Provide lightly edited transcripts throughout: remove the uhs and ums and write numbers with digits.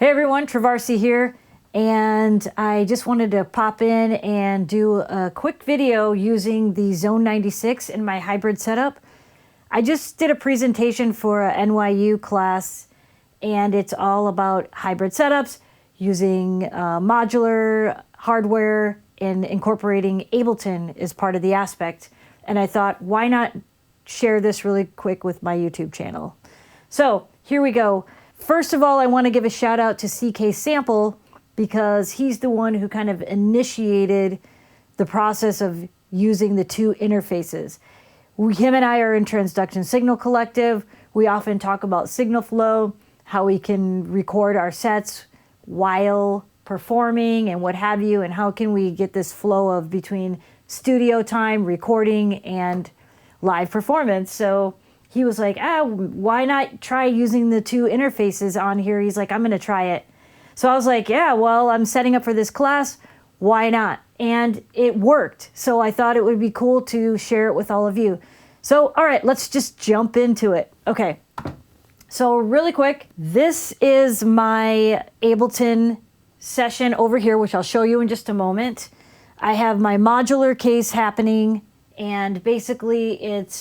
Hey everyone, Travarsi here, and I just wanted to pop in and do a quick video using the Zone 96 in my hybrid setup. I just did a presentation for a NYU class, and it's all about hybrid setups using modular hardware and incorporating Ableton as part of the aspect. And I thought, why not share this really quick with my YouTube channel? So here we go. First of all, I want to give a shout out to CK Sample because he's the one who kind of initiated the process of using the two interfaces. Him and I are in Transduction Signal Collective. We often talk about signal flow, how we can record our sets while performing and what have you, and how can we get this flow of between studio time, recording, and live performance. So he was like, why not try using the two interfaces on here? He's like, I'm going to try it. So I was like, yeah, well, I'm setting up for this class. Why not? And it worked. So I thought it would be cool to share it with all of you. So, all right, let's just jump into it. Okay. So really quick, this is my Ableton session over here, which I'll show you in just a moment. I have my modular case happening. And basically it's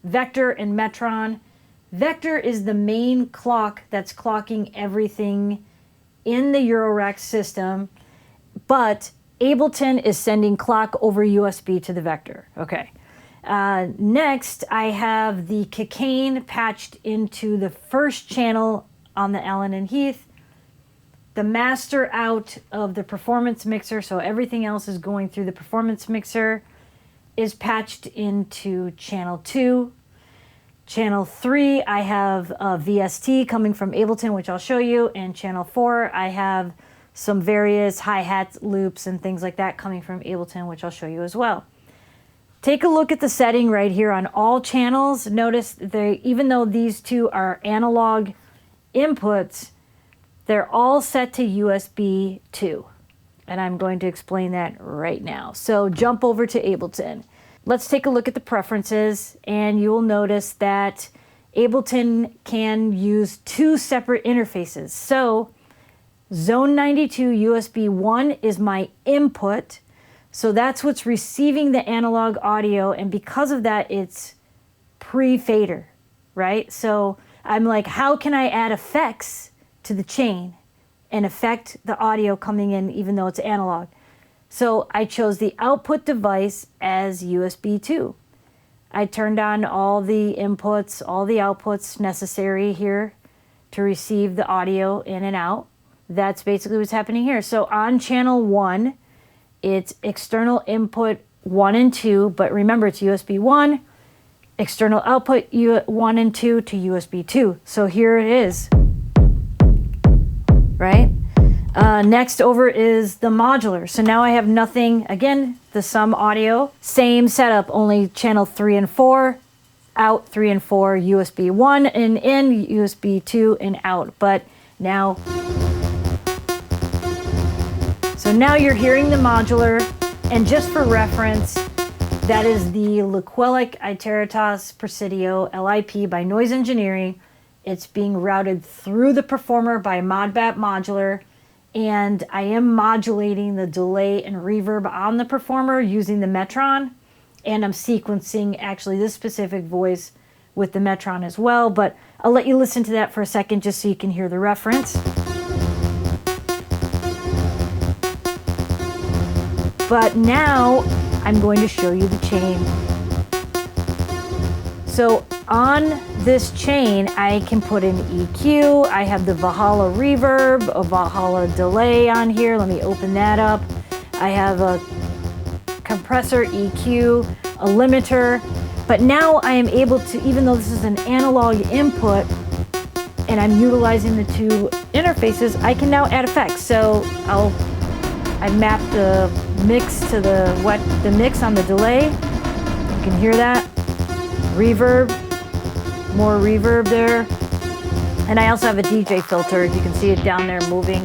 Vector and Metron. Vector is the main clock that's clocking everything in the Eurorack system, but Ableton is sending clock over USB to the Vector. Okay. Next, I have the Chicane patched into the first channel on the Allen and Heath, the master out of the performance mixer, so everything else is going through the performance mixer, is patched into channel 2. Channel 3, I have a VST coming from Ableton, which I'll show you. And channel 4, I have some various hi-hat loops and things like that coming from Ableton, which I'll show you as well. Take a look at the setting right here on all channels. Notice even though these two are analog inputs, they're all set to USB 2. And I'm going to explain that right now. So jump over to Ableton. Let's take a look at the preferences, and you will notice that Ableton can use two separate interfaces. So Zone 92 USB 1 is my input. So that's what's receiving the analog audio, and because of that, it's pre-fader, right? So I'm like, how can I add effects to the chain and affect the audio coming in even though it's analog? So I chose the output device as USB 2. I turned on all the inputs, all the outputs necessary here to receive the audio in and out. That's basically what's happening here. So on channel 1, it's external input 1 and 2, but remember it's USB 1, external output 1 and 2 to USB 2. So here it is. Right? Next over is the modular. So now I have nothing, again, the sum audio, same setup, only channel 3 and 4, out 3 and 4, USB 1 and in, USB 2 and out. But now, so now you're hearing the modular, and just for reference, that is the Laquelic Iteratas Presidio LIP by Noise Engineering. It's being routed through the performer by Modbap Modular, and I am modulating the delay and reverb on the performer using the Metron, and I'm sequencing actually this specific voice with the Metron as well, but I'll let you listen to that for a second just so you can hear the reference. But now I'm going to show you the chain. So on this chain, I can put an EQ. I have the Valhalla reverb, a Valhalla delay on here. Let me open that up. I have a compressor EQ, a limiter. But now I am able to, even though this is an analog input and I'm utilizing the two interfaces, I can now add effects. So I've mapped the mix to the mix on the delay. You can hear that. Reverb, more reverb there. And I also have a DJ filter. You can see it down there moving.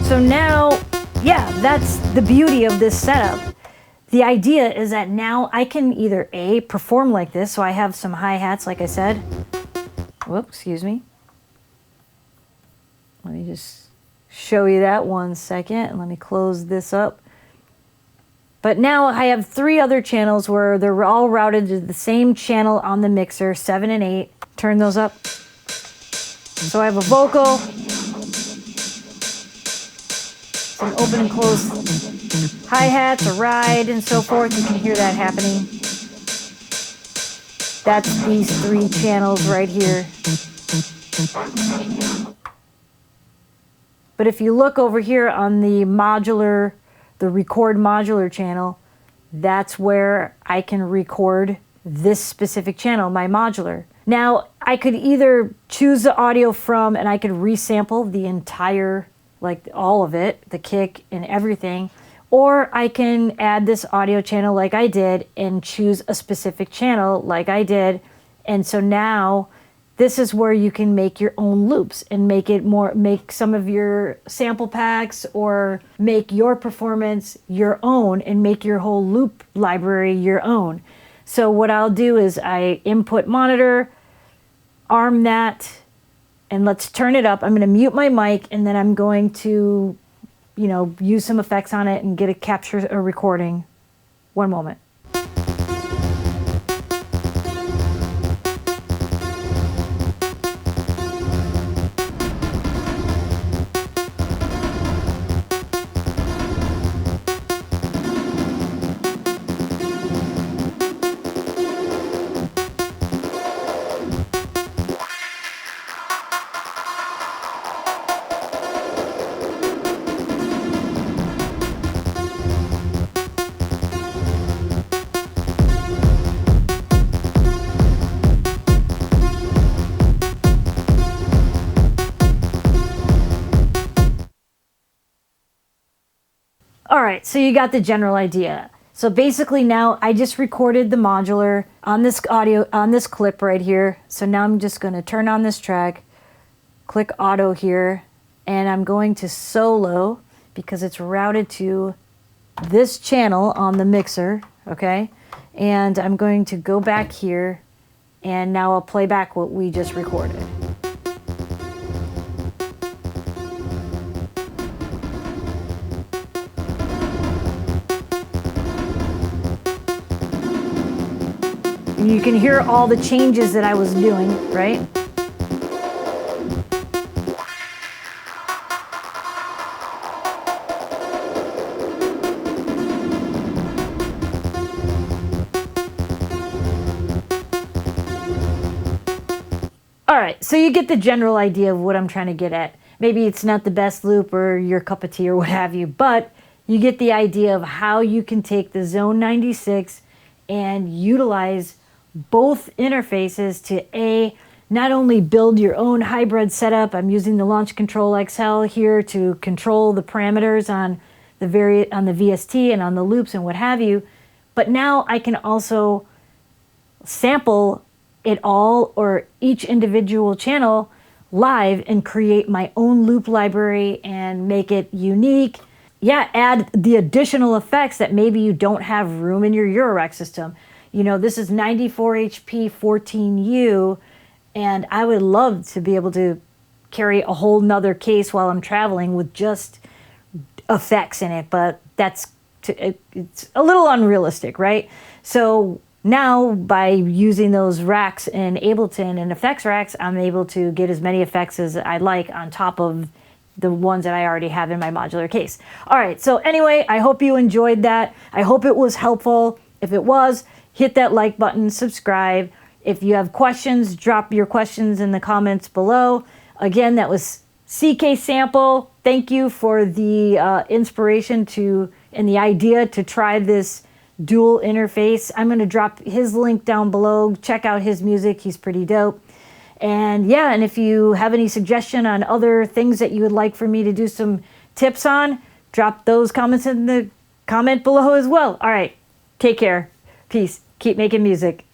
So now, yeah, that's the beauty of this setup. The idea is that now I can either A, perform like this, so I have some hi-hats, like I said, Whoops, excuse me. Let me just show you that 1 second. Let me close this up. But now I have 3 other channels where they're all routed to the same channel on the mixer, 7 and 8. Turn those up. So I have a vocal, some open and close hi-hats, a ride, and so forth. You can hear that happening. That's these 3 channels right here. But if you look over here on the modular, the record modular channel, that's where I can record this specific channel, my modular. Now, I could either choose the audio from, and I could resample the entire, like all of it, the kick and everything, or I can add this audio channel like I did and choose a specific channel like I did. And so now this is where you can make your own loops and make some of your sample packs or make your performance your own and make your whole loop library your own. So what I'll do is I input monitor, arm that, and let's turn it up. I'm going to mute my mic, and then I'm going to, use some effects on it and get a capture a recording. One moment. All right, so you got the general idea. So basically now I just recorded the modular on this audio, on this clip right here. So now I'm just going to turn on this track, click auto here, and I'm going to solo because it's routed to this channel on the mixer, okay? And I'm going to go back here, and now I'll play back what we just recorded. You can hear all the changes that I was doing, right? All right, so you get the general idea of what I'm trying to get at. Maybe it's not the best loop or your cup of tea or what have you, but you get the idea of how you can take the Zone 96 and utilize both interfaces to not only build your own hybrid setup. I'm using the Launch Control XL here to control the parameters on the VST and on the loops and what have you, but now I can also sample it all or each individual channel live and create my own loop library and make it unique. Yeah, add the additional effects that maybe you don't have room in your Eurorack system. This is 94 HP 14U, and I would love to be able to carry a whole nother case while I'm traveling with just effects in it, but it's a little unrealistic, right? So now by using those racks in Ableton and effects racks, I'm able to get as many effects as I like on top of the ones that I already have in my modular case. All right, so anyway, I hope you enjoyed that. I hope it was helpful. If it was, hit that like button, subscribe. If you have questions, drop your questions in the comments below. Again, that was CK Sample. Thank you for the inspiration and the idea to try this dual interface. I'm going to drop his link down below. Check out his music. He's pretty dope. And yeah, and if you have any suggestion on other things that you would like for me to do some tips on, drop those comments in the comment below as well. All right, take care. Peace. Keep making music.